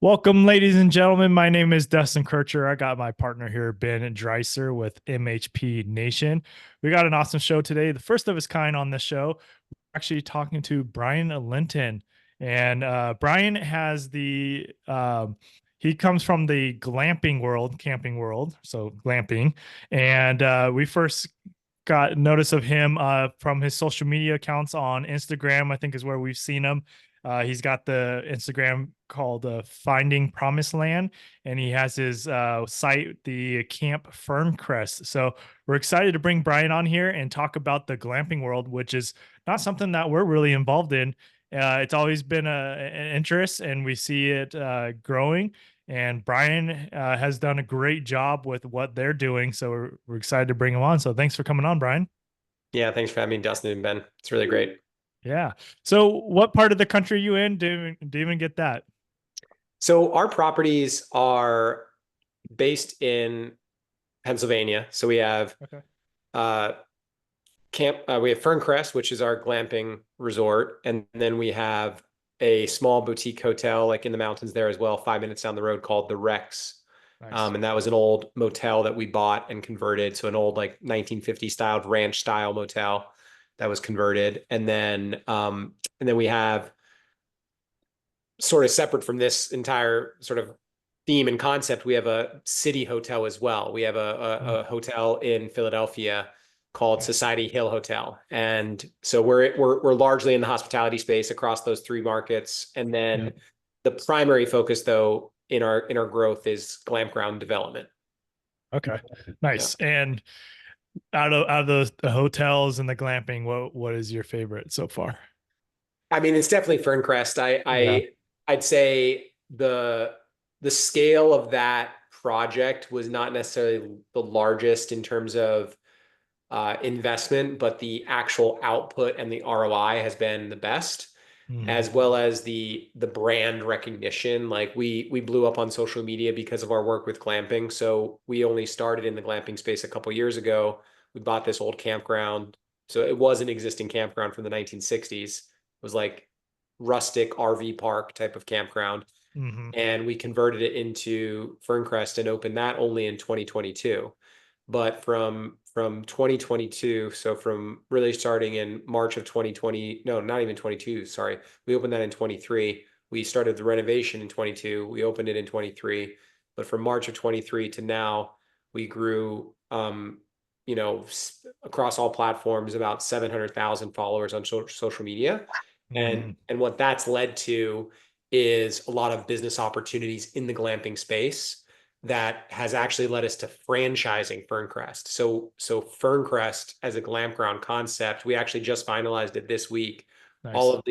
Welcome, ladies and gentlemen. My name is Dustin Kircher. I got my partner here, Ben Dreiser with MHP Nation. We got an awesome show today, the first of its kind on this show. We're actually talking to Brian Linton. And Brian has he comes from the glamping world, camping world, so glamping. And we first got notice of him from his social media accounts on Instagram, I think is where we've seen him. He's got the Instagram called Finding Promised Land, and he has his site, the Camp Ferncrest. So we're excited to bring Brian on here and talk about the glamping world, which is not something that we're really involved in. It's always been an interest, and we see it growing. And Brian has done a great job with what they're doing. So we're excited to bring him on. So thanks for coming on, Brian. Yeah, thanks for having me, Dustin and Ben. It's really great. Yeah. So what part of the country are you in? Do you even get that? So our properties are based in Pennsylvania. So we have Okay. uh we have Ferncrest, which is our glamping resort, and then we have a small boutique hotel like in the mountains there as well, 5 minutes down the road called the Rex. Nice. And that was an old motel that we bought and converted. So an old like 1950 styled ranch style motel that was converted. And then we have sort of separate from this entire sort of theme and concept, we have a city hotel as well. We have a hotel in Philadelphia called Okay. Society Hill Hotel. And so we're largely in the hospitality space across those three markets. And then Yep. the primary focus though in our growth is campground development. Okay. Yeah. Nice. And out of the hotels and the glamping, what is your favorite so far? I mean, it's definitely Ferncrest. Yeah. I'd say the scale of that project was not necessarily the largest in terms of investment, but the actual output and the ROI has been the best, Hmm. as well as the brand recognition. Like we blew up on social media because of our work with glamping. So we only started in the glamping space a couple years ago. We bought this old campground. So it was an existing campground from the 1960s. It was like rustic RV park type of campground. Hmm. And we converted it into Ferncrest and opened that only in 2022. But from 2022, so from really starting in March of 2020, no, not even 22, sorry. We opened that in 23. We started the renovation in 22. We opened it in 23. But from March of 23 to now, we grew across all platforms about 700,000 followers on social media. And Hmm. and what that's led to is a lot of business opportunities in the glamping space that has actually led us to franchising Ferncrest. So Ferncrest as a glamp ground concept, we actually just finalized it this week. All Nice. of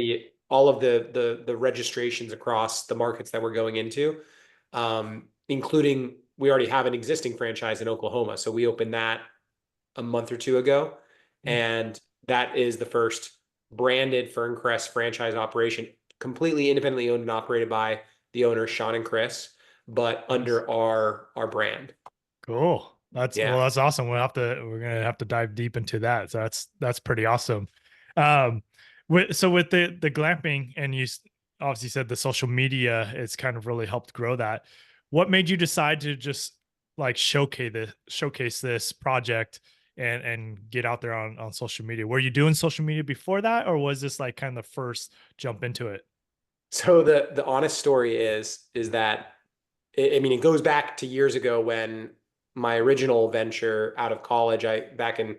the registrations across the markets that we're going into, including we already have an existing franchise in Oklahoma. So we opened that a month or two ago, Mm. and that is the first branded Ferncrest franchise operation, completely independently owned and operated by the owners Sean and Chris, but Nice. under our brand. Cool. Yeah. That's awesome. We're gonna have to dive deep into that. So that's pretty awesome. Um, with the glamping, and obviously said the social media, it's kind of really helped grow that. What made you decide to just like showcase this project and get out there on social media? Were you doing social media before that, or was this like kind of the first jump into it? So the honest story is that I mean it goes back to years ago when my original venture out of college, I back in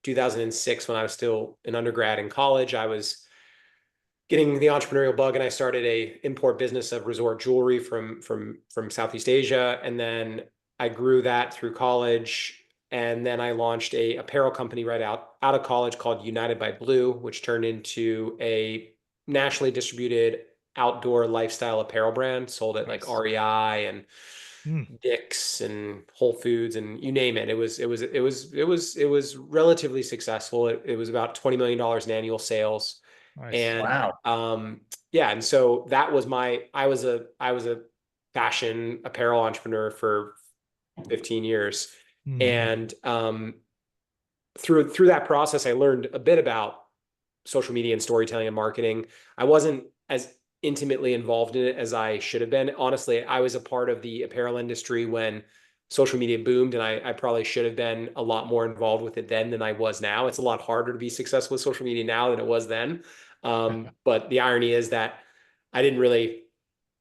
2006 when I was still an undergrad in college, I was getting the entrepreneurial bug and I started a import business of resort jewelry from Southeast Asia, and then I grew that through college, and then I launched a apparel company right out of college called United by Blue, which turned into a nationally distributed outdoor lifestyle apparel brand, sold at like Nice. REI and Hmm. Dick's and Whole Foods and you name it. It was relatively successful. It was about $20 million in annual sales. Nice. And wow. Yeah, and so that was I was a fashion apparel entrepreneur for 15 years. Hmm. And through that process, I learned a bit about social media and storytelling and marketing. I wasn't intimately involved in it as I should have been. Honestly, I was a part of the apparel industry when social media boomed, and I probably should have been a lot more involved with it then than I was now. It's a lot harder to be successful with social media now than it was then. But the irony is that I didn't really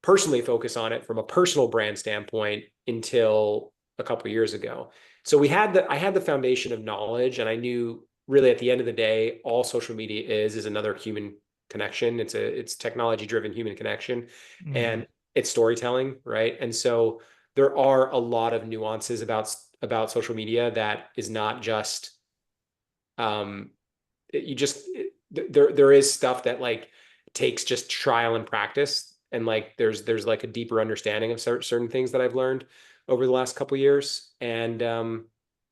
personally focus on it from a personal brand standpoint until a couple of years ago. So I had the foundation of knowledge, and I knew really at the end of the day, all social media is another human connection. It's technology driven human connection, Hmm. and it's storytelling, right? And so there are a lot of nuances about social media that is not just um you just there is stuff that like takes just trial and practice, and like there's like a deeper understanding of certain things that I've learned over the last couple of years. And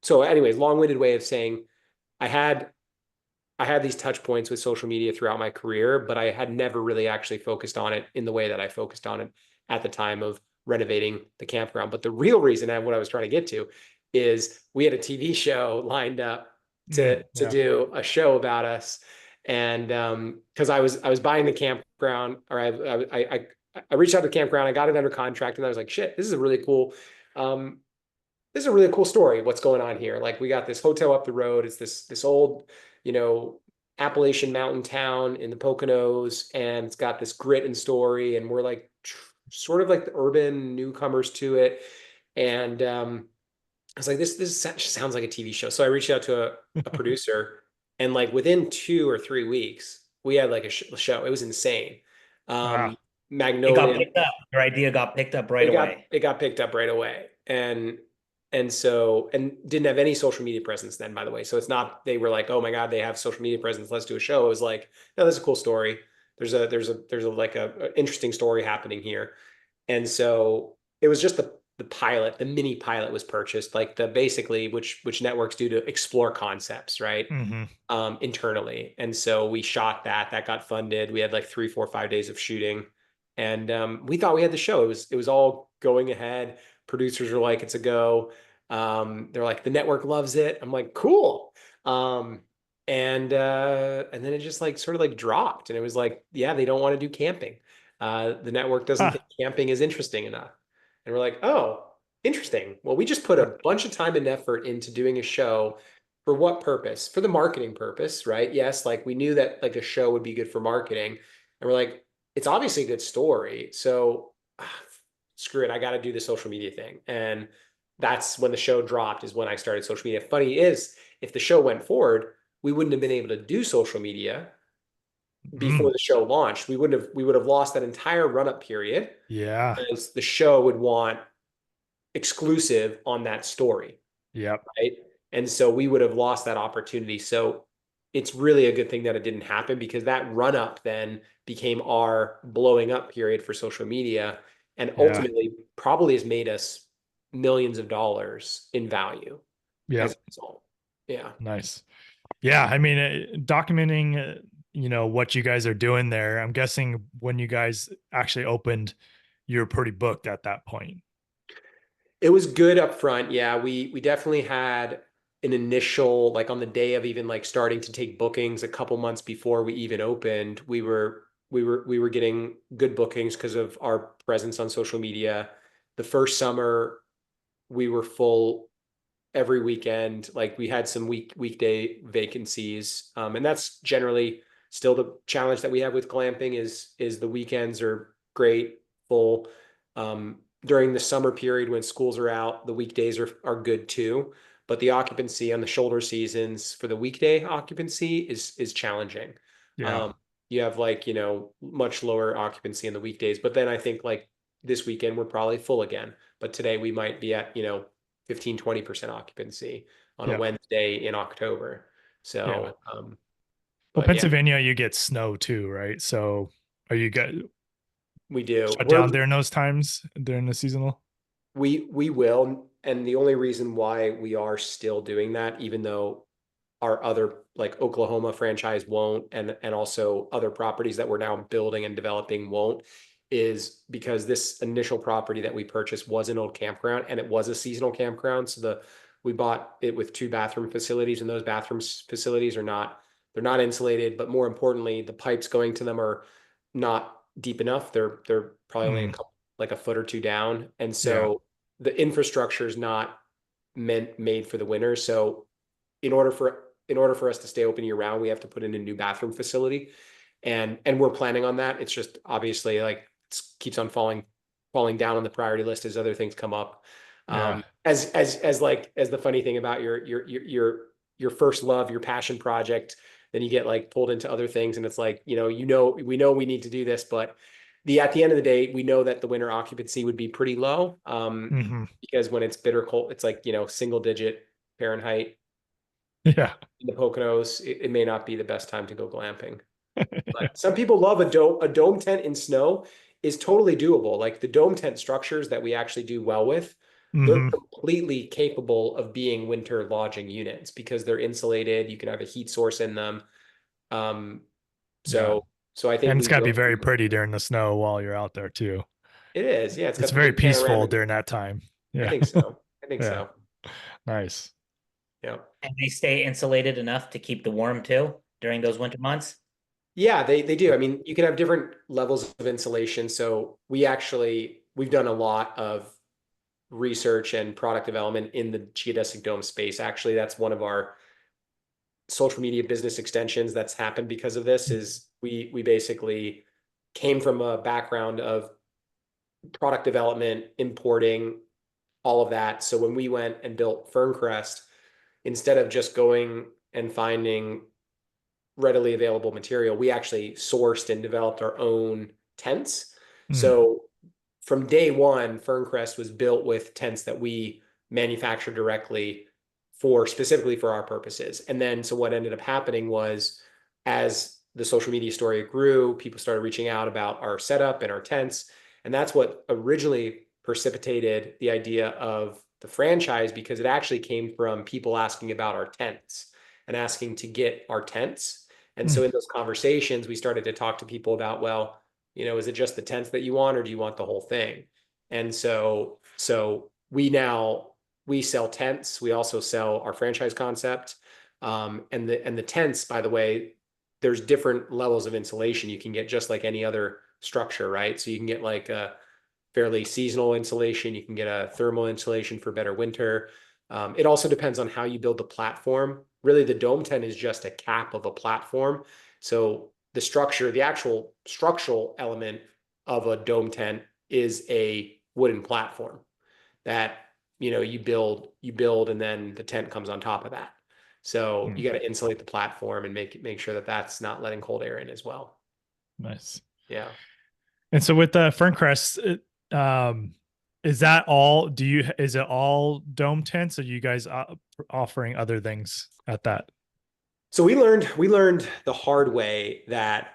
so anyways, long-winded way of saying I had I had these touch points with social media throughout my career, but I had never really actually focused on it in the way that I focused on it at the time of renovating the campground. But the real reason and what I was trying to get to is we had a TV show lined up to Yeah. do a show about us. And because I was buying the campground, or I reached out to the campground, I got it under contract, and I was like, shit, um, this is a really cool story. What's going on here? Like we got this hotel up the road. It's this old, you know, Appalachian mountain town in the Poconos, and it's got this grit and story. And we're like sort of like the urban newcomers to it. And I was like, this sounds like a TV show. So I reached out to a producer, and like within 2 or 3 weeks, we had like a show. It was insane. Wow. Um, It got Magnolia picked up. Your idea got picked up right away. it got picked up right away. And so and didn't have any social media presence then, by the way. So it's not they were like, oh my God, they have social media presence, let's do a show. It was like, no, that's a cool story. There's a like a interesting story happening here. And so it was just the pilot, the mini pilot was purchased, like the basically which networks do to explore concepts, right? Hmm. Internally. And so we shot that. That got funded. We had like 3, 4, 5 days of shooting, and we thought we had the show. It was all going ahead. Producers were like, "It's a go." They're like, "The network loves it." I'm like, "Cool." Um, and then it just like sort of like dropped, and it was like, "Yeah, they don't want to do camping. The network doesn't Huh. think camping is interesting enough." And we're like, "Oh, interesting. Well, we just put a bunch of time and effort into doing a show for what purpose? For the marketing purpose, right? Yes, like we knew that like a show would be good for marketing. And we're like, it's obviously a good story. So screw it, I got to do the social media thing. And that's when the show dropped, is when I started social media. Funny is, if the show went forward, we wouldn't have been able to do social media before Mm. the show launched. We would have lost that entire run-up period, Yeah. because the show would want exclusive on that story, Yep. right? And so we would have lost that opportunity. So it's really a good thing that it didn't happen, because that run up then became our blowing up period for social media, and Yeah. ultimately probably has made us millions of dollars in value as Yep. a result. Yeah. Nice. Yeah. I mean, documenting, what you guys are doing there. I'm guessing when you guys actually opened, you're pretty booked at that point. It was good up front. Yeah, we definitely had an initial, like on the day of even like starting to take bookings a couple months before we even opened, we were getting good bookings because of our presence on social media. The first summer we were full every weekend. Like we had some weekday vacancies. And that's generally still the challenge that we have with glamping, is the weekends are great, full. During the summer period when schools are out, the weekdays are good too. But the occupancy on the shoulder seasons for the weekday occupancy is challenging. Yeah. Um, you have like, much lower occupancy in the weekdays. But then I think like this weekend we're probably full again. But today we might be at, 15, 20% occupancy on a Yep. Wednesday in October. Yeah. So, Well, but yeah, Pennsylvania, you get snow too, right? So are you guys we do. shut down during those times during the seasonal? We will. And the only reason why we are still doing that, even though our other like Oklahoma franchise won't, and also other properties that we're now building and developing won't, is because this initial property that we purchased was an old campground, and it was a seasonal campground. So we bought it with 2 bathroom facilities, and those facilities are not they're not insulated, but more importantly, the pipes going to them are not deep enough. They're probably only like a foot or two down. And Yeah. so the infrastructure is not made for the winter. So in order for us to stay open year round, we have to put in a new bathroom facility. And we're planning on that. It's just obviously like it keeps on falling down on the priority list as other things come up. Yeah. As the funny thing about your first love, your passion project, then you get like pulled into other things, and it's like, we know we need to do this, but at the end of the day, we know that the winter occupancy would be pretty low, because when it's bitter cold, it's like, single digit Fahrenheit Yeah. in the Poconos, it may not be the best time to go glamping. But some people love a dome tent in snow is totally doable. Like the dome tent structures that we actually do well with, they're completely capable of being winter lodging units because they're insulated. You can have a heat source in them. So I think And it's got to be very pretty during the snow while you're out there too. It is. Yeah. It's got the very big peaceful panoramic. during that time. Yeah. I think so. Yeah. Nice. Yeah. And they stay insulated enough to keep the warm too during those winter months? Yeah, they do. I mean, you can have different levels of insulation. So we've done a lot of research and product development in the geodesic dome space. Actually, that's one of our social media business extensions that's happened because of this. Is we basically came from a background of product development, importing, all of that. So when we went and built Ferncrest, instead of just going and finding readily available material, we actually sourced and developed our own tents. So from day one, Ferncrest was built with tents that we manufactured directly specifically for our purposes. And then, so what ended up happening was, as the social media story grew, people started reaching out about our setup and our tents. And that's what originally precipitated the idea of the franchise, because it actually came from people asking about our tents and asking to get our tents. And so in those conversations, we started to talk to people about, well, is it just the tents that you want, or do you want the whole thing? And so we sell tents. We also sell our franchise concept. And the tents, by the way, there's different levels of insulation you can get, just like any other structure, right? So you can get like a fairly seasonal insulation. You can get a thermal insulation for better winter. It also depends on how you build the platform. Really, the dome tent is just a cap of a platform. So the actual structural element of a dome tent is a wooden platform that, you build, and then the tent comes on top of that. So you got to insulate the platform and make sure that that's not letting cold air in as well. Nice. Yeah. And so with the Ferncrest, is that all? Is it all dome tents, or are you guys offering other things at that? So we learned the hard way that,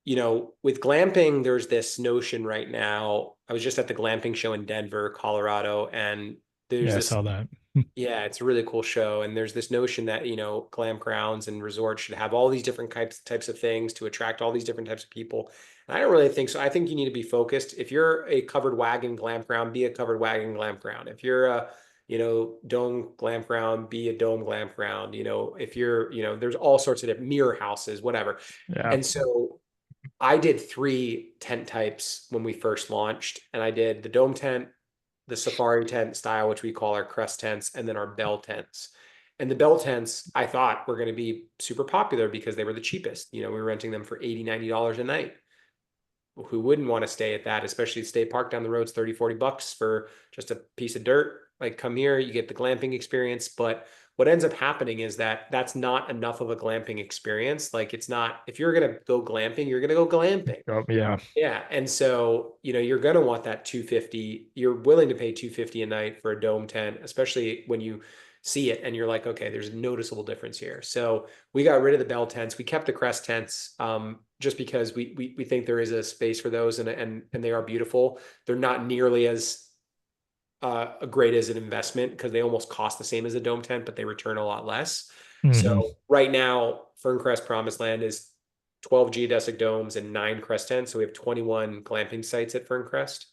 with glamping, there's this notion right now. I was just at the glamping show in Denver, Colorado, and I saw that. Yeah, it's a really cool show. And there's this notion that, campgrounds and resorts should have all these different types of things to attract all these different types of people. And I don't really think so. I think you need to be focused. If you're a covered wagon glampground, be a covered wagon glampground. If you're a, dome glampground, be a dome glampground. If you're, there's all sorts of mirror houses, whatever. Yeah. And so I did 3 tent types when we first launched, and I did the dome tent, the safari tent style, which we call our crest tents, and then our bell tents. And the bell tents, I thought, were going to be super popular because they were the cheapest. We were renting them for $80, $90 a night. Who wouldn't want to stay at that, especially state park down the road's 30, $40 for just a piece of dirt. Like, come here, you get the glamping experience. But what ends up happening is that that's not enough of a glamping experience. Like, it's not, if you're going to go glamping, you're going to go glamping. Oh, yeah. Yeah. And so, you're going to want that 250. You're willing to pay 250 a night for a dome tent, especially when you see it and you're like, okay, there's a noticeable difference here. So we got rid of the bell tents. We kept the crest tents, just because we think there is a space for those, and they are beautiful. They're not nearly as great as an investment because they almost cost the same as a dome tent, but they return a lot less. So right now, Ferncrest Promised Land is 12 geodesic domes and 9 crest tents. So we have 21 glamping sites at Ferncrest.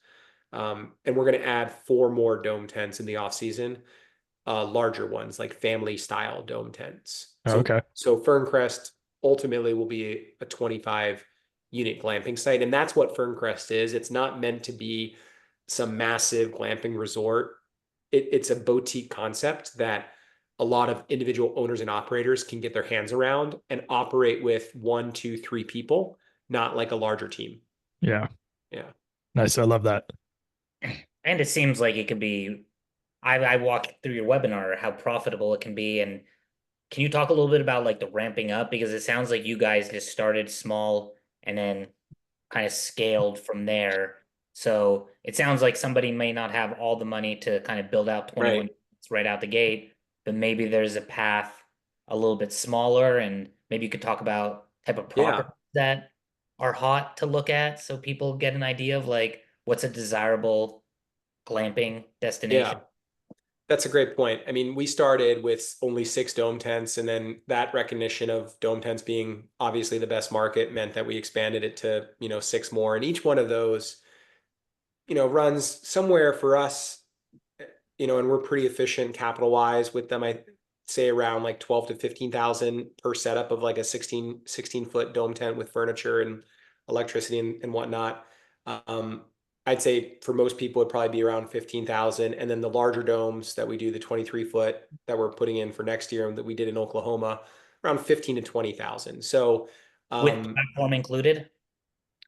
And we're going to add 4 more dome tents in the off season, larger ones, like family style dome tents. So, Okay. so Ferncrest ultimately will be a 25 unit glamping site. And that's what Ferncrest is. It's not meant to be some massive glamping resort. It's a boutique concept that a lot of individual owners and operators can get their hands around and operate with 1, 2, 3 people, not like a larger team. Yeah. Yeah. Nice. I love that. And it seems like it could be, I walked through your webinar, how profitable it can be. And can you talk a little bit about like the ramping up? Because it sounds like you guys just started small and then kind of scaled from there. So it sounds like somebody may not have all the money to kind of build out 21 Right. right out the gate, but maybe there's a path a little bit smaller, and maybe you could talk about type of Yeah. properties that are hot to look at so people get an idea of like what's a desirable glamping Yeah. destination. That's a great point. I mean, we started with only 6 dome tents, and then that recognition of dome tents being obviously the best market meant that we expanded it to, 6 more. And each one of those, runs somewhere for us, and we're pretty efficient capital wise with them. I say around like 12 to 15,000 per setup of like a 16 foot dome tent with furniture and electricity and whatnot. Um, I'd say for most people, it'd probably be around 15,000. And then the larger domes that we do, the 23 foot that we're putting in for next year and that we did in Oklahoma, around 15 to 20,000. So, With um, platform included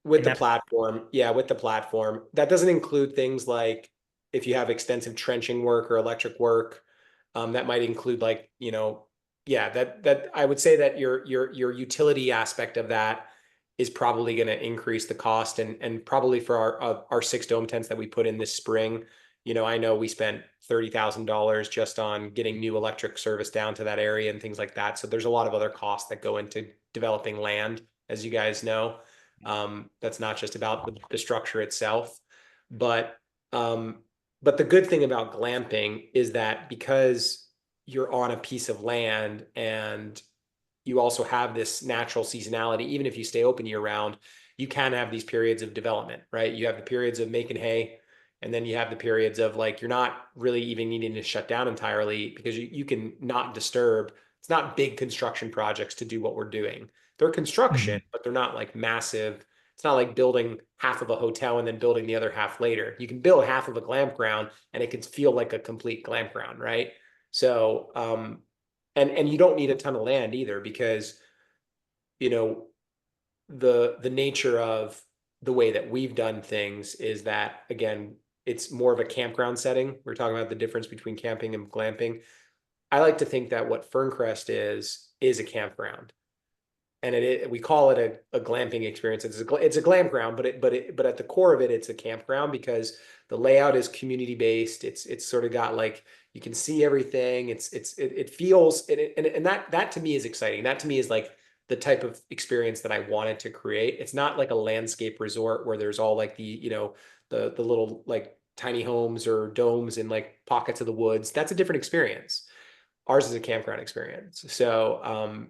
with in the that? platform, yeah, with the platform. That doesn't include things like if you have extensive trenching work or electric work, that might include like, yeah, that I would say that your utility aspect of that is probably going to increase the cost, and probably for our 6 dome tents that we put in this spring. I know we spent $30,000 just on getting new electric service down to that area and things like that. So there's a lot of other costs that go into developing land, as you guys know. That's not just about the structure itself, but um, but the good thing about glamping is that because you're on a piece of land and you also have this natural seasonality, even if you stay open year round, you can have these periods of development, right? You have the periods of making hay, and then you have the periods of like you're not really even needing to shut down entirely because you can not disturb. It's not big construction projects to do what we're doing. They're construction, Mhm. but they're not like massive. It's not like building half of a hotel and then building the other half later. You can build half of a glamp ground and it can feel like a complete glamp ground, right? So, and you don't need a ton of land either because, you know, the nature of the way that we've done things is that again, it's more of a campground setting. We're talking about the difference between camping and glamping. I like to think that what Ferncrest is a campground, and we call it a glamping experience. It's a glam ground, but at the core of it, it's a campground because the layout is community based. It's sort of got like you can see everything. It feels and that to me is exciting. That to me is like the type of experience that I wanted to create. It's not like a landscape resort where there's all like the little like tiny homes or domes in like pockets of the woods. That's a different experience. Ours is a campground experience. So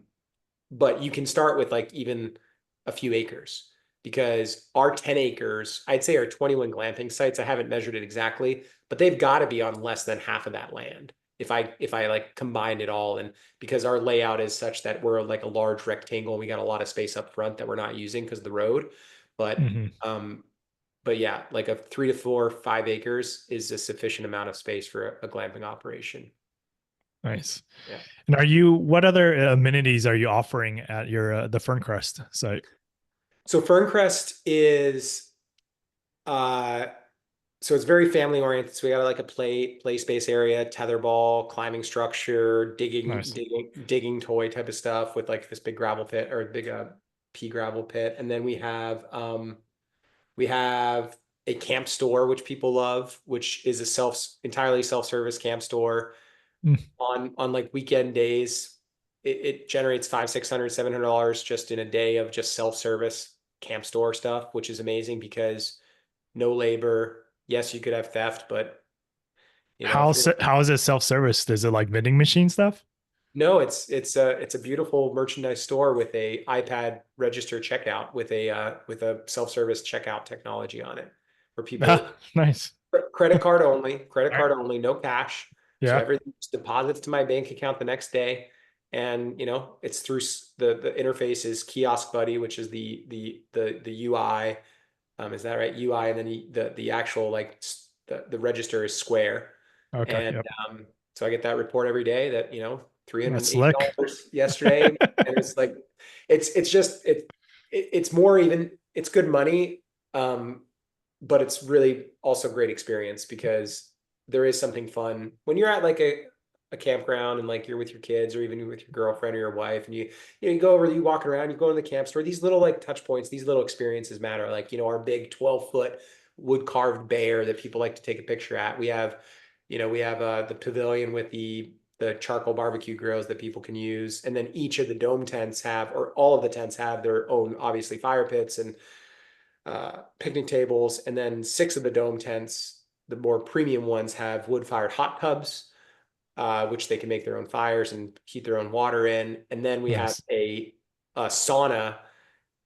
but you can start with like even a few acres because our 10 acres, I'd say our 21 glamping sites, I haven't measured it exactly, but they've got to be on less than half of that land. If I like combined it all, and because our layout is such that we're like a large rectangle, we got a lot of space up front that we're not using because of the road. But Mhm. but yeah, like a 3 to 4, 5 acres is a sufficient amount of space for a glamping operation. Nice. Yeah. And what other amenities are you offering at your the Ferncrest site? So Ferncrest is uh so it's very family oriented. So we got like a play space area, tetherball, climbing structure, Nice. digging toy type of stuff with like this big gravel pit or big pea gravel pit. And then we have a camp store which people love, which is a entirely self-service camp store. Mm. On like weekend days, it generates 500, 600, $700 just in a day of just self-service camp store stuff, which is amazing because no labor. Yes, you could have theft, but if you're How is it self-serviced? Is it like vending machine stuff? no, it's a beautiful merchandise store with a iPad register checkout with a self-service checkout technology on it for people. Ah, nice. Credit card only, no cash. So Yeah. everything just deposits to my bank account the next day. and it's through the interface is Kiosk Buddy, which is the UI. Is that right? UI, and then the actual like the register is Square, Okay. and Yep. so I get that report every day that That's slick. $380 yesterday, and it's like it's just it's more even it's good money, but it's really also great experience because there is something fun when you're at like a campground and like you're with your kids or even with your girlfriend or your wife, and you go over, you walk around, you go in the camp store, these little like touch points, these little experiences matter. Like, our big 12-foot wood carved bear that people like to take a picture at. We have the pavilion with the charcoal barbecue grills that people can use. And then each of the dome tents or all of the tents have their own, obviously, fire pits and picnic tables. And then 6 of the dome tents, the more premium ones, have wood-fired hot tubs, which they can make their own fires and heat their own water in. And then we have Nice. a sauna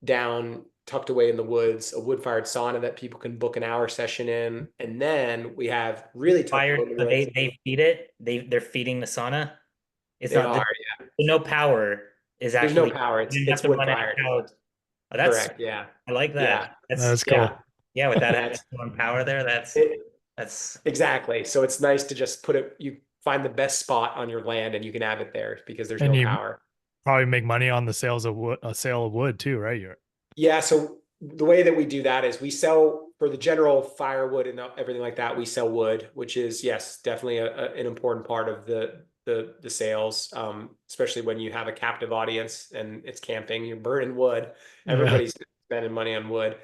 down tucked away in the woods, a wood-fired sauna that people can book an hour session in. And then we have really tucked away Fired, in the so woods. they feed it. They're feeding the sauna. It's They not are, the no power is there's no actually power. you didn't have It's to run any wood-fired. power. Oh, that's Correct. Yeah. I like that. Yeah. That's That's Yeah. cool. yeah, with that And having on power there, it, that's exactly. So it's nice to just you find the best spot on your land and you can have it there because there's And no you power. probably make money on the sales of wood, a sale of wood too, right? You're Yeah. So the way that we do that is we sell for the general firewood and everything like that. We sell wood, which is, yes, definitely an important part of the sales, especially when you have a captive audience and it's camping, you're burning wood. yeah. Everybody's spending money on wood.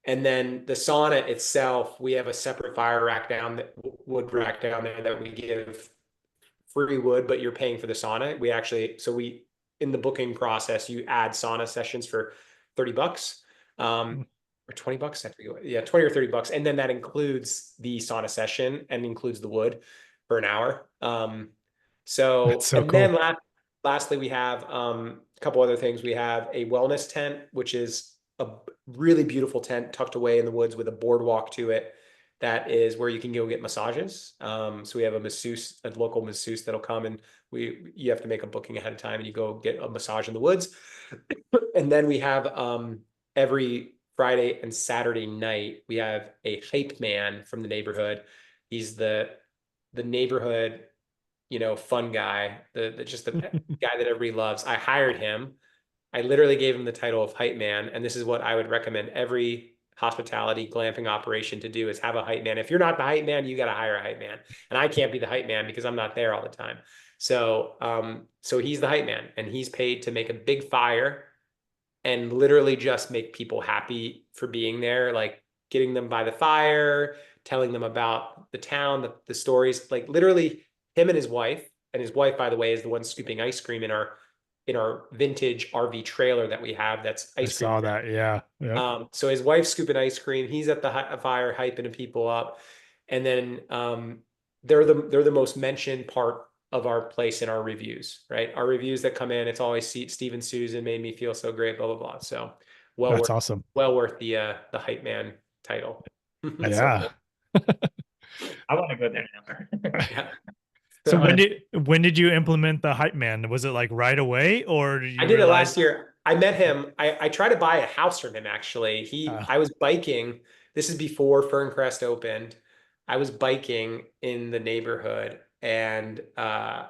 And then the sauna itself, we have a separate wood rack down there that we give free wood, but you're paying for the sauna. In the booking process, you add sauna sessions for $30, or $20. I forget. Yeah, 20 or $30. And then that includes the sauna session and includes the wood for an hour. That's so And cool. then lastly, we have a couple other things. We have a wellness tent, which is a really beautiful tent tucked away in the woods with a boardwalk to it. That is where you can go get massages. So we have a local masseuse that'll come, and you have to make a booking ahead of time and you go get a massage in the woods. And then we have every Friday and Saturday night, we have a hype man from the neighborhood. He's the neighborhood, fun guy, just the guy that everybody loves. I hired him. I literally gave him the title of hype man, and this is what I would recommend every hospitality glamping operation to do is have a hype man. If you're not the hype man, you got to hire a hype man. And I can't be the hype man because I'm not there all the time. So he's the hype man, and he's paid to make a big fire and literally just make people happy for being there, like getting them by the fire, telling them about the town, the stories, like literally him and his wife, by the way, is the one scooping ice cream in our vintage RV trailer that we have. That's I ice cream. saw that. Yeah. Yep. So his wife's scooping ice cream. He's at the fire hyping people up. And then they're the most mentioned part of our place in our reviews, right? Our reviews that come in, it's always Steve and Susan made me feel so great, blah, blah, blah. So That's awesome. well worth the hype man title. Yeah. I want to go there now. Yeah. So when did you implement the hype man? Was it like right away, or did you I did it realize? last year. I met him. I tried to buy a house from him, actually. I was biking. This is before Ferncrest opened. I was biking in the neighborhood, and I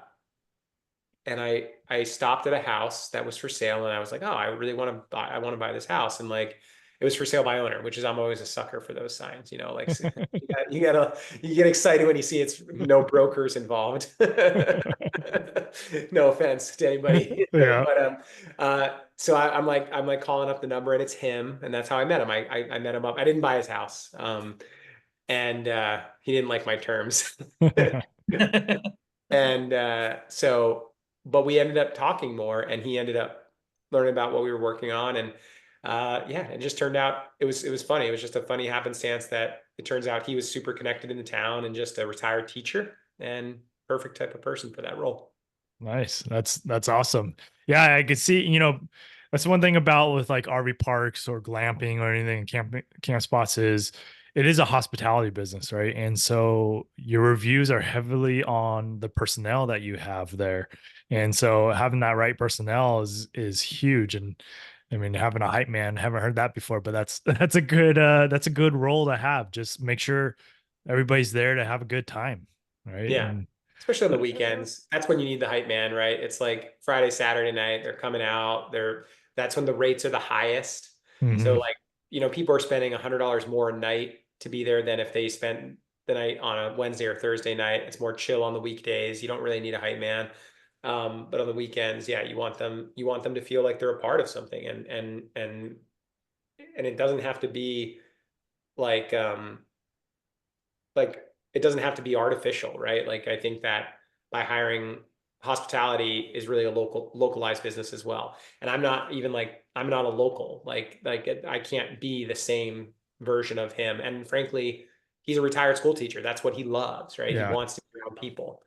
stopped at a house that was for sale, and I was like, oh, I want to buy this house. And like, it was for sale by owner, which is, I'm always a sucker for those signs, like you get excited when you see it's no brokers involved. No offense to anybody. Yeah. But so I'm like calling up the number, and it's him, and that's how I met him. I met him up. I didn't buy his house. And he didn't like my terms. And but we ended up talking more, and he ended up learning about what we were working on. And yeah, it just turned out it was funny. It was just a funny happenstance that it turns out he was super connected in the town and just a retired teacher and perfect type of person for that role. Nice. That's awesome. Yeah, I could see, that's one thing about with like RV parks or glamping or anything, camp spots is it is a hospitality business, right? And so your reviews are heavily on the personnel that you have there. And so having that right personnel is huge. And I mean, having a hype man, haven't heard that before, but that's a good role to have. Just make sure everybody's there to have a good time, right? Yeah. And Especially on the weekends. That's when you need the hype man, right? It's like Friday, Saturday night, they're coming out. That's when the rates are the highest. So mhm, like, people are spending $100 more a night to be there than if they spent the night on a Wednesday or Thursday night. It's more chill on the weekdays. You don't really need a hype man. But on the weekends, yeah, you want them to feel like they're a part of something, and it doesn't have to be like like it doesn't have to be artificial, right? Like I think that by hiring, hospitality is really a localized business as well. And I'm not a local. Like I can't be the same version of him. And frankly, he's a retired school teacher. That's what he loves, right? He yeah. wants to be around people.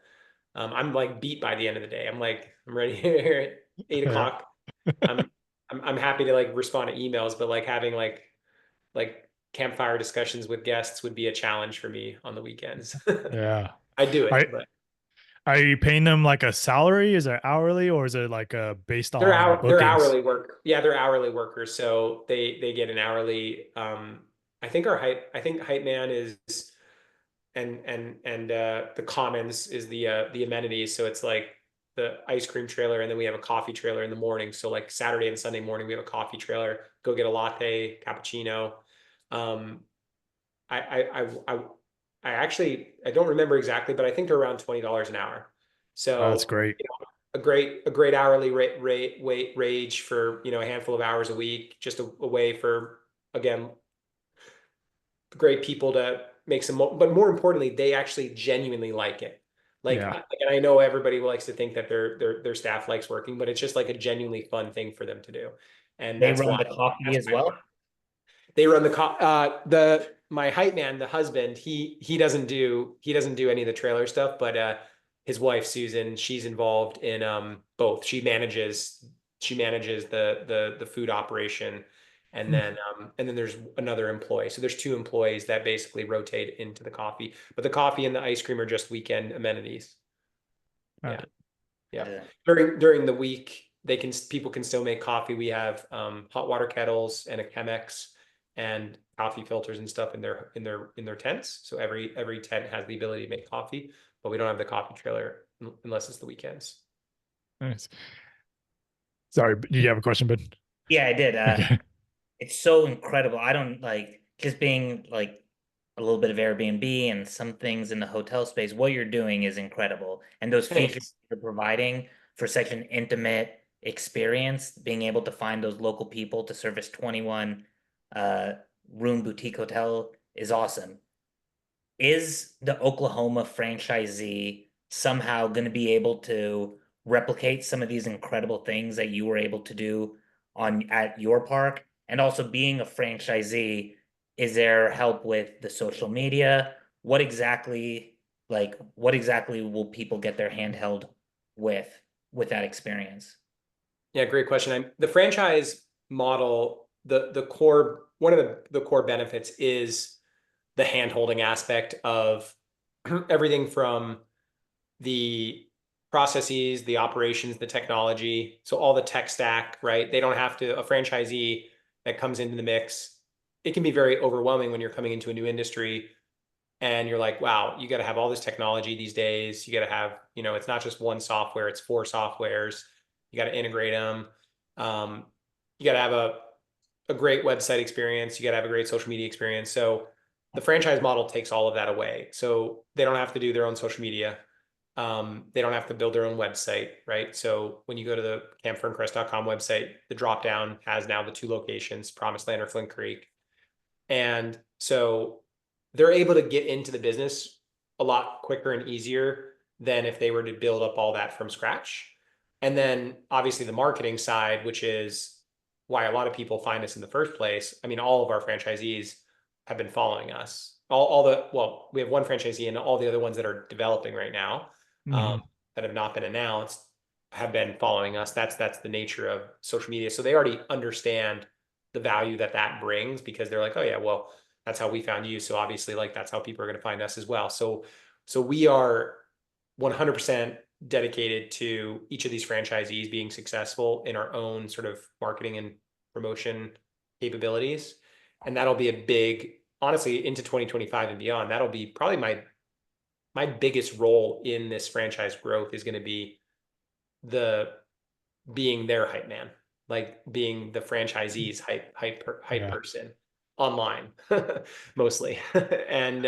I'm like beat by the end of the day. I'm ready here at 8 o'clock. I'm I'm happy to like respond to emails, but like having like campfire discussions with guests would be a challenge for me on the weekends. Yeah. I do it, Are but are you paying them like a salary? Is it hourly or is it like based on they're bookings? hourly work. Yeah, they're hourly workers, so they get an hourly. I think hype man is, and the commons is the amenities. So it's like the ice cream trailer, and then we have a coffee trailer in the morning. So like Saturday and Sunday morning, we have a coffee trailer. Go get a latte, cappuccino. Um, I I I I I actually I don't remember exactly, but I think they're around $20 an hour. Oh, that's So, great. a great hourly wage for, a handful of hours a week, just a way for, again, great people to make some, but more importantly, they actually genuinely like it. Like, Yeah. and I know everybody likes to think that their staff likes working, but it's just like a genuinely fun thing for them to do. And They that's run why the coffee that's as why I well. work. They run the my hype man, the husband, he doesn't do any of the trailer stuff, but his wife Susan, she's involved in both. She manages the food operation, and then there's another employee. So there's two employees that basically rotate into the coffee, but the coffee and the ice cream are just weekend amenities. Got Yeah. it. Yeah. Uh, During the week, people can still make coffee. We have hot water kettles and a Chemex and coffee filters and stuff in their tents. So every tent has the ability to make coffee, but we don't have the coffee trailer unless it's the weekends. Nice. Sorry, do you have a question, Ben? yeah, I did. Okay. It's so incredible. I don't like just being like a little bit of Airbnb and some things in the hotel space. What you're doing is incredible. And those features Thanks. you're providing for such an intimate experience, being able to find those local people to service 21 uh room boutique hotel is awesome. Is the Oklahoma franchisee somehow going to be able to replicate some of these incredible things that you were able to do on at your park? And also being a franchisee, is there help with the social media? What exactly will people get their hand held with that experience? Yeah, great question. The franchise model, the core one of the core benefits is the hand holding aspect of everything from the processes, the operations, the technology. So all the tech stack, right? They don't have to, a franchisee that comes into the mix, it can be very overwhelming when you're coming into a new industry and you're like, wow, you got to have all this technology these days. You got to have, it's not just one software, it's four softwares. You got to integrate them. Um, you got to have a great website experience. You got to have a great social media experience. So the franchise model takes all of that away. So they don't have to do their own social media. They don't have to build their own website, right? So when you go to the campferncrest.com website, the drop down has now the two locations, Promised Land or Flint Creek. And so they're able to get into the business a lot quicker and easier than if they were to build up all that from scratch. And then obviously the marketing side, which is why a lot of people find us in the first place. I mean, all of our franchisees have been following us. Well, we have one franchisee and all the other ones that are developing right now, Mhm. that have not been announced have been following us. That's the nature of social media. So they already understand the value that brings because they're like, oh yeah, well, that's how we found you. So obviously like that's how people are going to find us as well. So we are 100% dedicated to each of these franchisees being successful in our own sort of marketing and promotion capabilities. And that'll be a big, honestly, into 2025 and beyond, that'll be probably my biggest role in this franchise growth is going to be being their hype man, like being the franchisee's hype person online mostly. And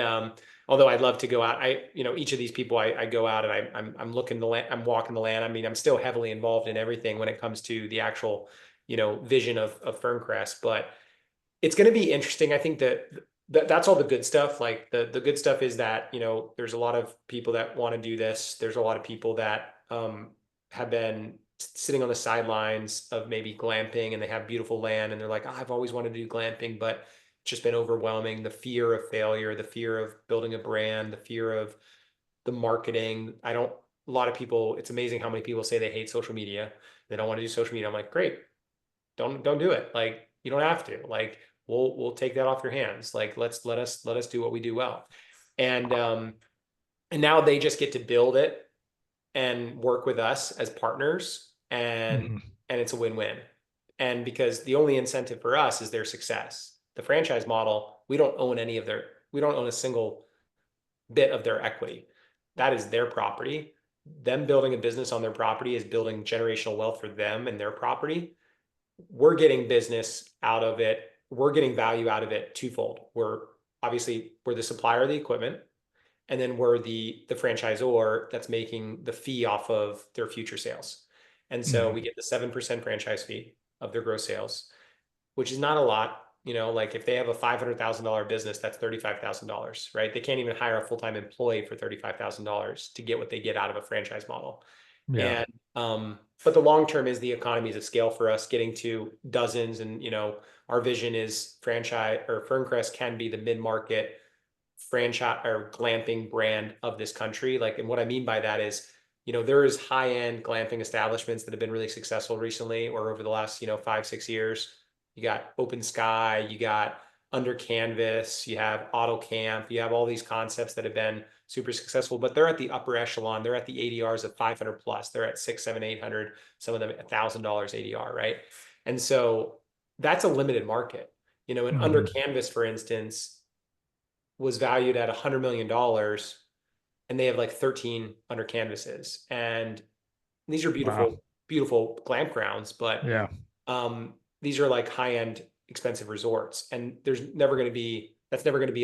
although I'd love to go out, each of these people I go out and I'm looking the land, I'm walking the land. I mean, I'm still heavily involved in everything when it comes to the actual, vision of Ferncrest, but it's going to be interesting. I think that's all the good stuff. Like the good stuff is that, there's a lot of people that want to do this. There's a lot of people that have been sitting on the sidelines of maybe glamping, and they have beautiful land and they're like, oh, I've always wanted to do glamping, but it's just been overwhelming. The fear of failure, the fear of building a brand, the fear of the marketing. A lot of people, it's amazing how many people say they hate social media. They don't want to do social media. I'm like, great. Don't do it. Like, you don't have to. Like, we'll take that off your hands. Like, let us do what we do well. And now they just get to build it and work with us as partners, and it's a win-win. And because the only incentive for us is their success. The franchise model, we don't own a single bit of their equity. That is their property. Them building a business on their property is building generational wealth for them and their property. We're getting business out of it. We're getting value out of it twofold. We're the supplier of the equipment, and then we're the franchisor that's making the fee off of their future sales. And so we get the 7% franchise fee of their gross sales, which is not a lot. Like if they have a $500,000 business, that's $35,000, right? They can't even hire a full-time employee for $35,000 to get what they get out of a franchise model. Yeah. And, but the long-term is the economies of scale for us, getting to dozens. And, our vision is Ferncrest can be the mid-market franchise or glamping brand of this country. Like, and what I mean by that is, there is high-end glamping establishments that have been really successful recently or over the last, 5-6 years. You got Open Sky, you got Under Canvas, you have Auto Camp, you have all these concepts that have been super successful, but they're at the upper echelon. They're at the ADRs of 500 plus. They're at 600, 700, 800, some of them $1,000 ADR, right? And so that's a limited market. And Under Canvas, for instance, was valued at $100 million, and they have like 13 Under Canvases. And these are beautiful glamp grounds, but these are like high-end expensive resorts, and that's never going to be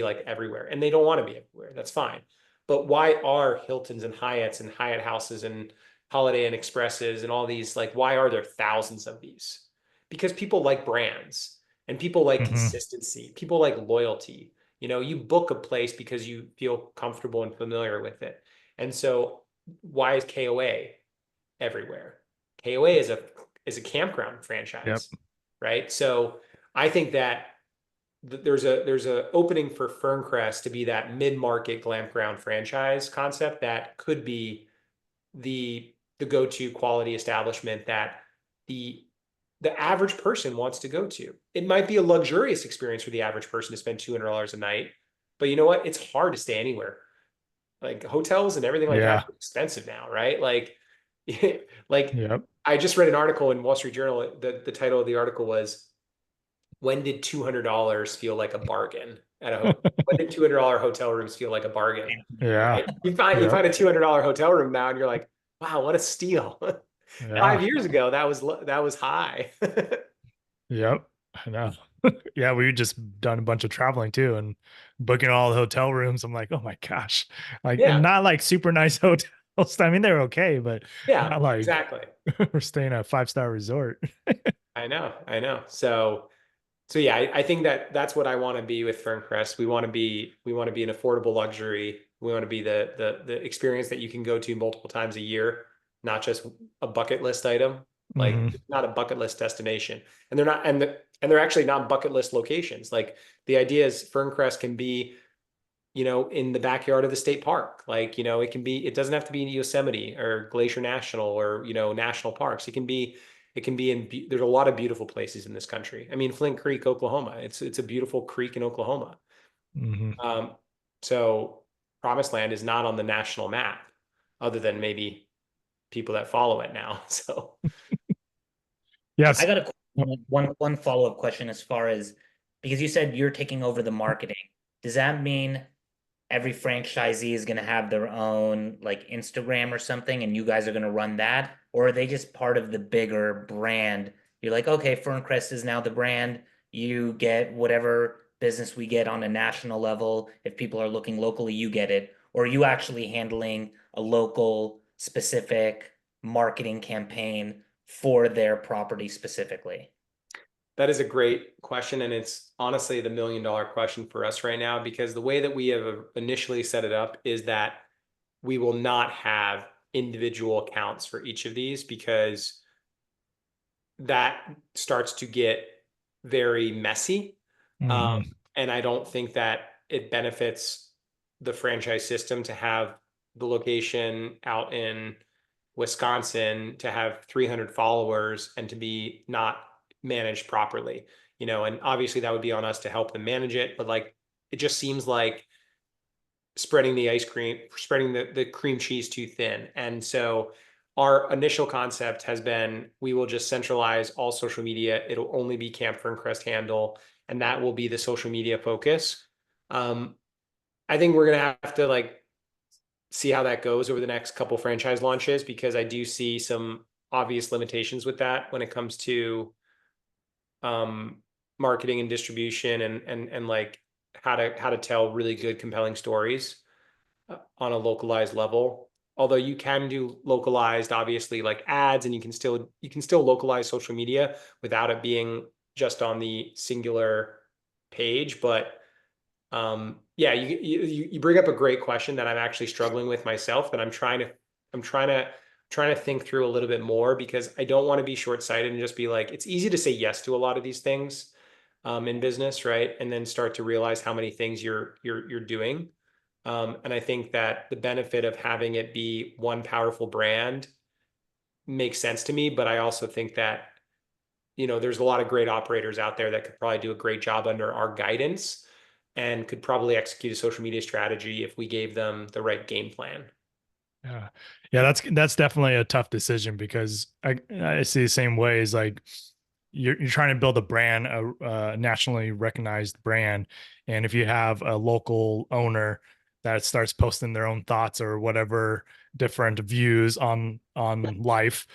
like everywhere, and they don't want to be everywhere. That's fine. But why are Hiltons and Hyatts and Hyatt houses and Holiday Inn Expresses and all these, like, why are there thousands of these? Because people like brands, and people like consistency. People like loyalty. You book a place because you feel comfortable and familiar with it. And so why is KOA everywhere? KOA is a campground franchise. Yep. Right. So I think that there's a opening for Ferncrest to be that mid-market glampground franchise concept that could be the go-to quality establishment that the average person wants to go to. It might be a luxurious experience for the average person to spend $200 a night, but you know what? It's hard to stay anywhere. Like hotels and everything like that are expensive now, right? Like yep. I just read an article in Wall Street Journal. The title of the article was, when did $200 feel like a bargain at a hotel? When did $200 hotel rooms feel like a bargain? Yeah. Right? You find a $200 hotel room now and you're like, wow, what a steal. 5 years ago, that was high. Yep. I know. Yeah, we've just done a bunch of traveling too, and booking all the hotel rooms. I'm like, oh my gosh. Like, and not like super nice hotels. I mean, they're okay, but not like exactly. We're staying at a 5-star resort. I know. So yeah, I think that's what I want to be with Ferncrest. We want to be an affordable luxury. We want to be the experience that you can go to multiple times a year, not just a bucket list item. Like not a bucket list destination. And they're not, and they're actually not bucket list locations. Like the idea is Ferncrest can be, in the backyard of the state park. Like, it doesn't have to be in Yosemite or Glacier National or, national parks. It can be there's a lot of beautiful places in this country. I mean, Flint Creek, Oklahoma, it's a beautiful creek in Oklahoma. Hmm. So Promised Land is not on the national map, other than maybe people that follow it now. So I Yes. got a one follow-up question as far as because you said you're taking over the marketing. Does that mean every franchisee is going to have their own like Instagram or something, and you guys are going to run that? Or are they just part of the bigger brand? You're like, okay, Ferncrest is now the brand. You get whatever business we get on a national level. If people are looking locally, you get it. Or are you actually handling a local specific marketing campaign for their property specifically? that is a great question. And it's honestly the $1 million question for us right now, because the way that we have initially set it up is that we will not have individual accounts for each of these, because that starts to get very messy. Hmm. And I don't think that it benefits the franchise system to have the location out in Wisconsin to have 300 followers and to be not managed properly, and obviously that would be on us to help them manage it. But like, it just seems like spreading the cream cheese too thin. And so our initial concept has been, we will just centralize all social media. It'll only be Camp Ferncrest handle, and that will be the social media focus. Um, I think we're gonna have to like see how that goes over the next couple franchise launches, because I do see some obvious limitations with that when it comes to um, marketing and distribution, and like how to tell really good compelling stories on a localized level. Although you can do localized, obviously, like ads, and you can still localize social media without it being just on the singular page. But yeah, you bring up a great question that I'm actually struggling with myself, that I'm trying to think through a little bit more, because I don't want to be short-sighted and just be like, it's easy to say yes to a lot of these things in business, right? And then start to realize how many things you're doing. And I think that the benefit of having it be one powerful brand makes sense to me. But I also think that, there's a lot of great operators out there that could probably do a great job under our guidance, and could probably execute a social media strategy if we gave them the right game plan. Yeah. Yeah, that's definitely a tough decision because I see the same way as like you're trying to build a brand, a nationally recognized brand, and if you have a local owner that starts posting their own thoughts or whatever different views on life,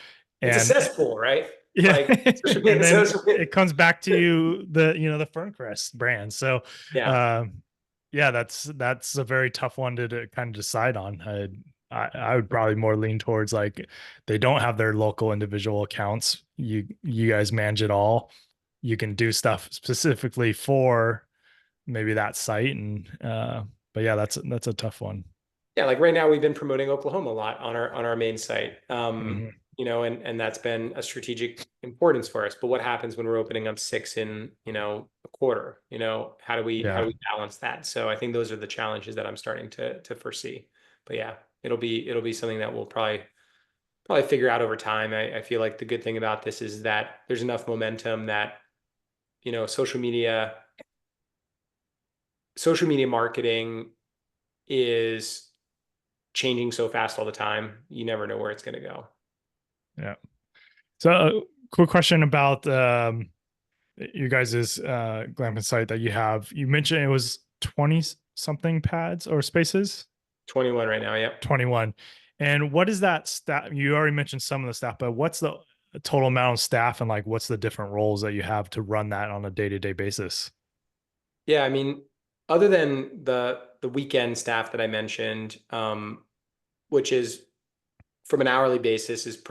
It's a and cesspool, right? yeah, Like social and media, then social media. it comes back to the Ferncrest brand. So, Yeah. yeah, that's a very tough one to kind of decide on. I would probably more lean towards like they don't have their local individual accounts. You guys manage it all. You can do stuff specifically for maybe that site, and but yeah, that's a tough one. Yeah, like right now we've been promoting Oklahoma a lot on our main site. Hmm. And that's been a strategic importance for us. But what happens when we're opening up six in, a quarter? How do we Yeah. balance that? So I think those are the challenges that I'm starting to foresee. But yeah, it'll be something that we'll probably figure out over time. I feel like the good thing about this is that there's enough momentum that, social media marketing is changing so fast all the time. You never know where it's going to go. Yeah. So, quick question about you guys' glamping site that you have. You mentioned it was 20 something pads or spaces. 21 right now. Yep. 21. And what is that staff? You already mentioned some of the staff, but what's the total amount of staff and like what's the different roles that you have to run that on a day-to-day basis? Yeah. I mean, other than the weekend staff that I mentioned, which is from an hourly basis is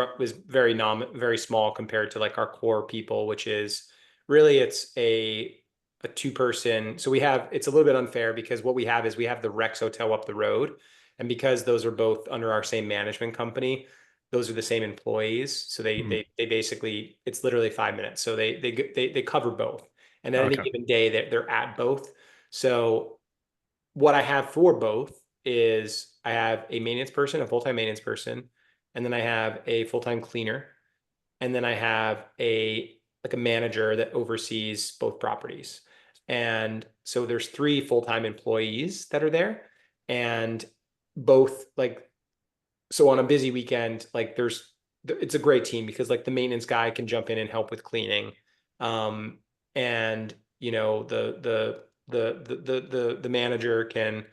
very small compared to like our core people, which is really, it's a two-person. So it's a little bit unfair, because what we have is we have the Rex Hotel up the road, and because those are both under our same management company, those are the same employees. So they Hmm. they they basically, it's literally 5 minutes. So they cover both, and at any Okay. given day they're at both. So what I have for both is I have a maintenance person, a full-time maintenance person, and then I have a full-time cleaner, and then I have a manager that oversees both properties. And so there's 3 full-time employees that are there, and both like, so on a busy weekend, like it's a great team because like the maintenance guy can jump in and help with cleaning. And the manager can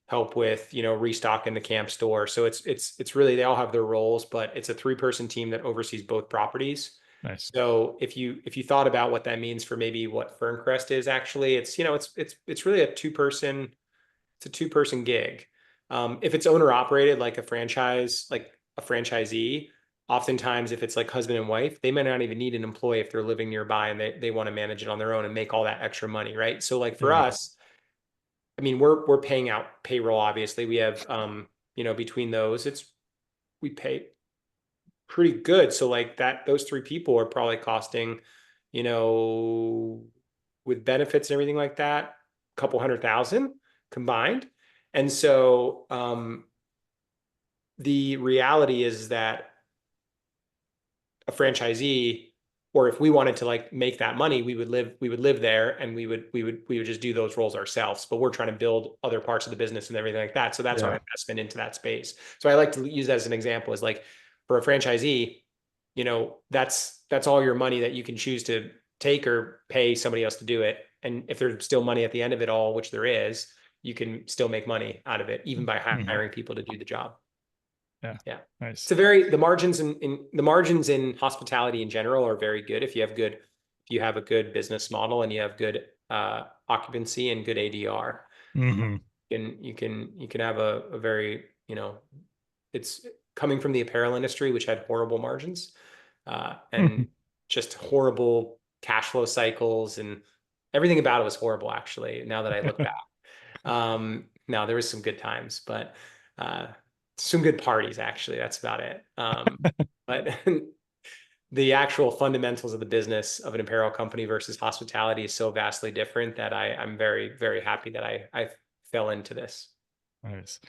help with, restocking the camp store. So it's really, they all have their roles, but it's a 3-person team that oversees both properties. Nice. So if you thought about what that means for maybe what Ferncrest is, actually, it's really it's a 2-person gig. If it's owner operated, like a franchise, like a franchisee, oftentimes if it's like husband and wife, they may not even need an employee if they're living nearby and they want to manage it on their own and make all that extra money, right? So like for us, I mean, we're paying out payroll, obviously. We have between those, we pay pretty good. So like those 3 people are probably costing, you know, with benefits and everything like that, a couple $100,000 combined. And so the reality is that a franchisee, or if we wanted to like make that money, we would live there, and we would just do those roles ourselves. But we're trying to build other parts of the business and everything like that. So that's our investment into that space. So I like to use that as an example, is like, for a franchisee, that's all your money that you can choose to take or pay somebody else to do it. And if there's still money at the end of it all, which there is, you can still make money out of it, even by hiring people to do the job. Yeah. Nice. It's the margins in hospitality in general are very good if you have a good business model and you have good occupancy and good ADR. You can have a very, it's coming from the apparel industry, which had horrible margins and just horrible cash flow cycles, and everything about it was horrible, actually, now that I look back. Now there was some good times, but some good parties, actually. That's about it. But the actual fundamentals of the business of an apparel company versus hospitality is so vastly different that I'm very, very happy that I fell into this. Nice.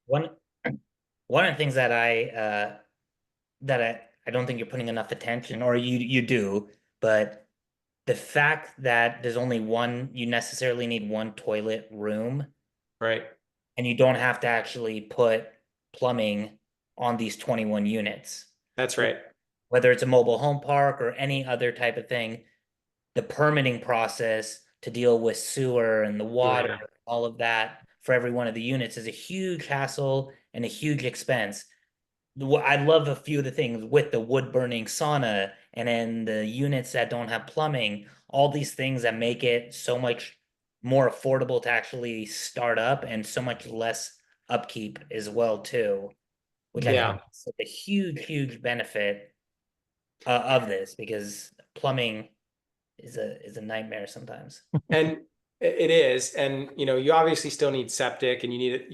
One of the things that I don't think you're putting enough attention, or you do, but the fact that you necessarily need one toilet room, right? And you don't have to actually put plumbing on these 21 units. That's right. Whether it's a mobile home park or any other type of thing, the permitting process to deal with sewer and the water, all of that for every one of the units is a huge hassle and a huge expense. I love a few of the things with the wood burning sauna, and then the units that don't have plumbing, all these things that make it so much more affordable to actually start up, and so much less upkeep as well too, which I think is a huge benefit of this, because plumbing is a nightmare sometimes. And it is. And, you obviously still need septic, and you need,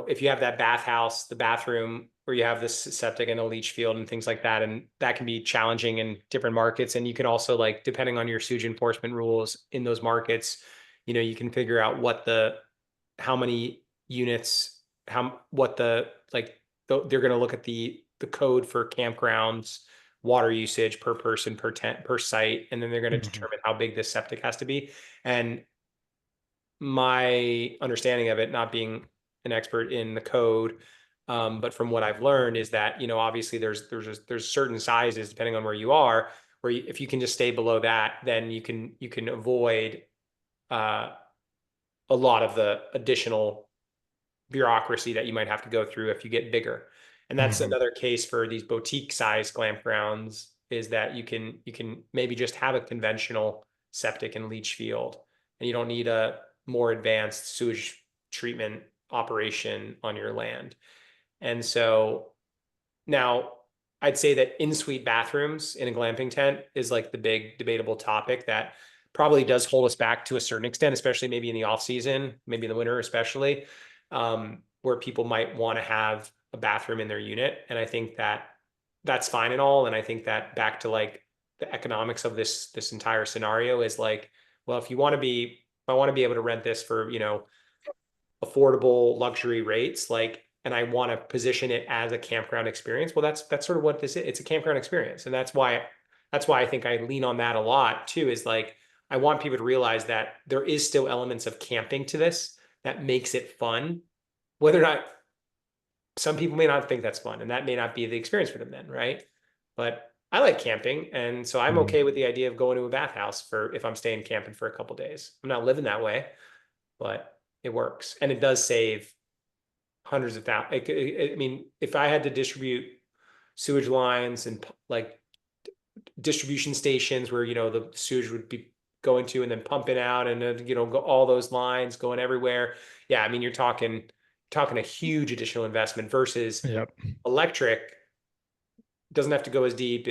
if you have that bathhouse, the bathroom where you have this septic and a leach field and things like that. And that can be challenging in different markets. And you can also, like, depending on your sewage enforcement rules in those markets, you can figure out how many units, they're going to look at the code for campgrounds, water usage per person, per tent, per site, and then they're going to determine how big this septic has to be. And my understanding of it, not being an expert in the code, but from what I've learned, is that, obviously there's certain sizes depending on where you are, where if you can just stay below that, then you can avoid a lot of the additional bureaucracy that you might have to go through if you get bigger. And that's another case for these boutique size glampgrounds, is that you can maybe just have a conventional septic and leach field, and you don't need a more advanced sewage treatment operation on your land. And so now I'd say that in-suite bathrooms in a glamping tent is like the big debatable topic that probably does hold us back to a certain extent, especially maybe in the off season, maybe in the winter, especially, where people might want to have a bathroom in their unit. And I think that that's fine and all. And I think that back to like the economics of this entire scenario is like, well, if I want to be able to rent this for, affordable luxury rates, like, and I want to position it as a campground experience, well, that's sort of what this is. It's a campground experience. And that's why I think I lean on that a lot too, is like, I want people to realize that there is still elements of camping to this that makes it fun, whether or not some people may not think that's fun, and that may not be the experience for them then, right? But I like camping, and so I'm okay with the idea of going to a bathhouse for if I'm staying camping for a couple days. I'm not living that way, but it works, and it does save hundreds of thousands. I mean, if I had to distribute sewage lines and like distribution stations where the sewage would be going to and then pumping out, and then go all those lines going everywhere. Yeah, I mean, you're talking a huge additional investment versus electric. Doesn't have to go as deep.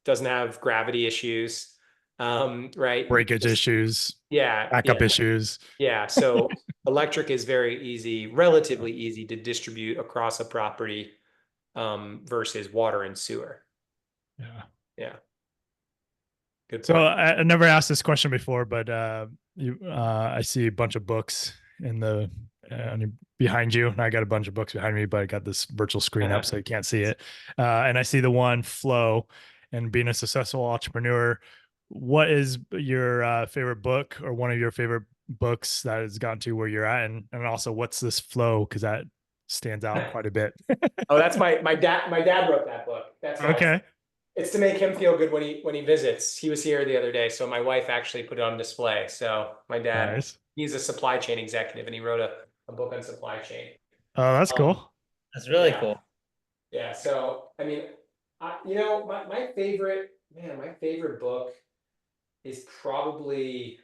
Doesn't have gravity issues, right? Breakage issues, Yeah, backup issues. Yeah, so electric is very easy, relatively easy to distribute across a property, versus water and sewer. Yeah. Yeah. Good So point. I never asked this question before, but I see a bunch of books in the behind you, and I got a bunch of books behind me, but I got this virtual screen up so you can't see it. And I see the one Flow, and being a successful entrepreneur. What is your favorite book, or one of your favorite books that has gotten to where you're at, and also what's this Flow, because that stands out quite a bit. Oh, that's my dad. My dad wrote that book. That's okay. It's to make him feel good when he visits. He was here the other day, so my wife actually put it on display. So my dad, Nice. He's a supply chain executive, and he wrote a book on supply chain. Oh, that's cool. That's really cool. Yeah. So I mean, my favorite book is probably,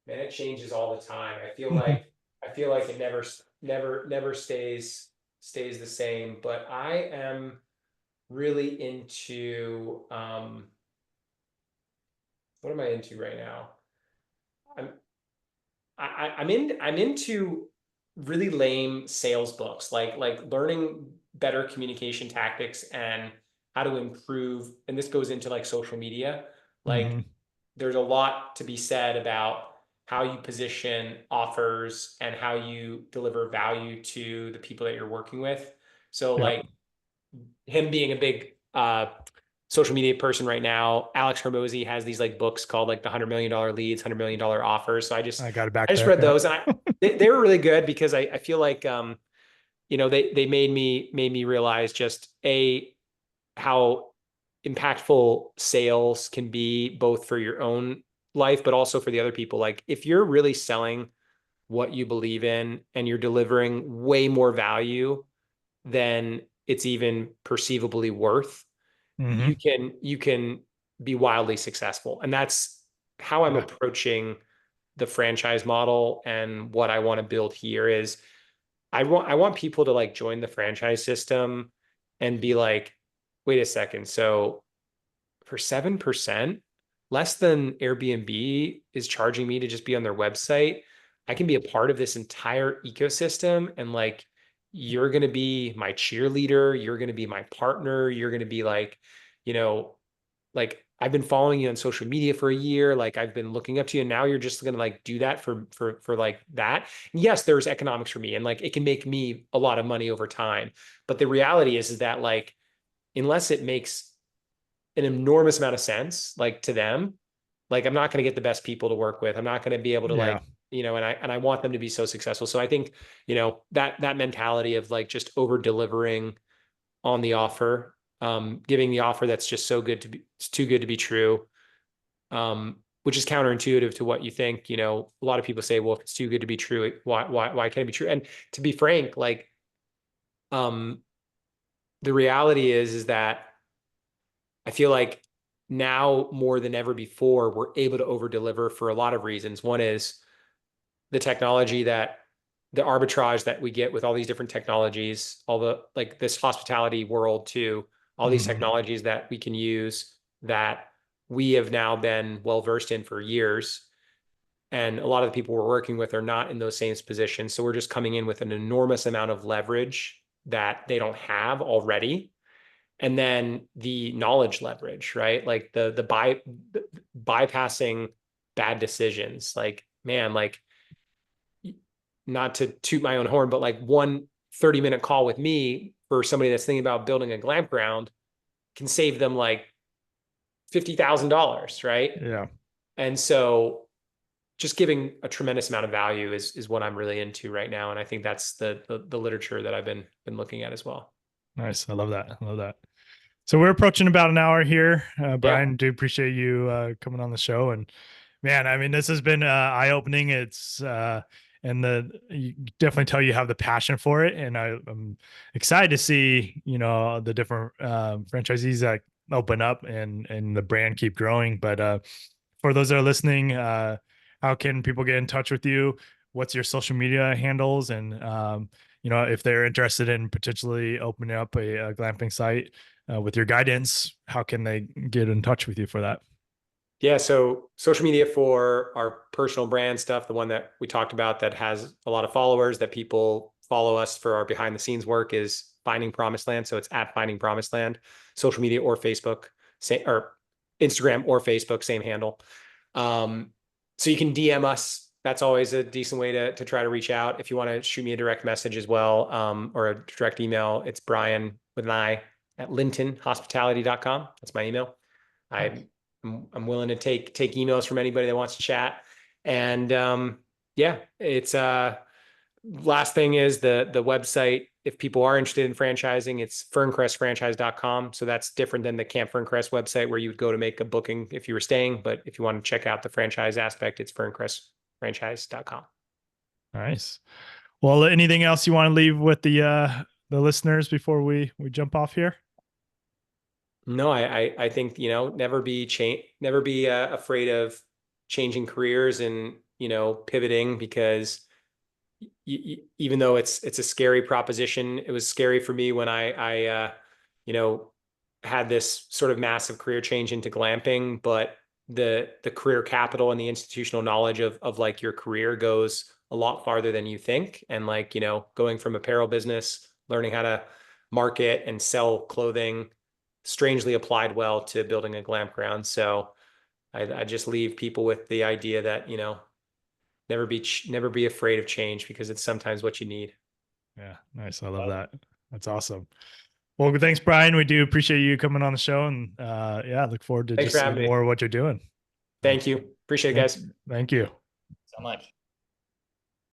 man, it changes all the time. I feel like it never stays the same. But I am really into what am I into right now? I'm into really lame sales books, like learning better communication tactics and how to improve. And this goes into like social media. Like there's a lot to be said about how you position offers and how you deliver value to the people that you're working with. So like him being a big social media person right now, Alex Hermosi has these like books called like the $100 million leads, $100 million offers. So I got it back. I just read those, and they were really good because I feel like they made me realize just how impactful sales can be, both for your own life but also for the other people. Like if you're really selling what you believe in and you're delivering way more value than it's even perceivably worth, you can be wildly successful. And that's how I'm approaching the franchise model. And what I want to build here is I want people to like join the franchise system and be like, wait a second. So for 7%, less than Airbnb is charging me to just be on their website, I can be a part of this entire ecosystem. And like, you're going to be my cheerleader. You're going to be my partner. You're going to be like, like I've been following you on social media for a year. Like I've been looking up to you, and now you're just going to like do that for like that. And yes, there's economics for me, and like it can make me a lot of money over time. But the reality is that like, unless it makes an enormous amount of sense, like to them, like I'm not going to get the best people to work with. I'm not going to be able to like, and I want them to be so successful. So I think, that mentality of like just over delivering on the offer, giving the offer that's just it's too good to be true, which is counterintuitive to what you think. A lot of people say, well, if it's too good to be true, why can't it be true? And to be frank, like, the reality is that I feel like now more than ever before, we're able to over deliver for a lot of reasons. One is the arbitrage that we get with all these different technologies, all the like this hospitality world too, all these technologies that we can use that we have now been well versed in for years. And a lot of the people we're working with are not in those same positions. So we're just coming in with an enormous amount of leverage that they don't have already. And then the knowledge leverage, right? Like the bypassing bad decisions. Like, man, like, not to toot my own horn, but like one 30-minute call with me for somebody that's thinking about building a glamp ground can save them like $50,000, right? Yeah. And so just giving a tremendous amount of value is what I'm really into right now. And I think that's the literature that I've been looking at as well. Nice. I love that. I love that. So we're approaching about an hour here. Yeah. Brian, do appreciate you coming on the show. And man, I mean, this has been eye-opening. It's and you definitely tell you have the passion for it. And I'm excited to see, the different franchisees that open up and the brand keep growing. But for those that are listening, how can people get in touch with you? What's your social media handles? And if they're interested in potentially opening up a glamping site with your guidance, how can they get in touch with you for that? Yeah, so social media for our personal brand stuff, the one that we talked about that has a lot of followers that people follow us for our behind the scenes work is Finding Promised Land. So it's at Finding Promised Land, social media or Facebook, or Instagram or Facebook, same handle. So you can DM us. That's always a decent way to try to reach out. If you want to shoot me a direct message as well, or a direct email, it's Brian with an I at lintonhospitality.com. That's my email. I'm willing to take emails from anybody that wants to chat. And yeah, it's last thing is the website. If people are interested in franchising, it's ferncrestfranchise.com. So that's different than the Camp Ferncrest website where you would go to make a booking if you were staying. But if you want to check out the franchise aspect, it's ferncrestfranchise.com. Nice. Well, anything else you want to leave with the listeners before we jump off here? No, I think, never be afraid of changing careers and, pivoting, because even though it's a scary proposition, it was scary for me when I had this sort of massive career change into glamping, but the career capital and the institutional knowledge of like your career goes a lot farther than you think. And like, going from apparel business, learning how to market and sell clothing strangely applied well to building a glamp ground. So I just leave people with the idea that, never be afraid of change, because it's sometimes what you need. Yeah. Nice. I love that. That's awesome. Well, thanks, Brian. We do appreciate you coming on the show, and yeah, look forward to Thanks just for having seeing me. more of what you're doing. Thank you. Appreciate it, guys. Thank you. So much.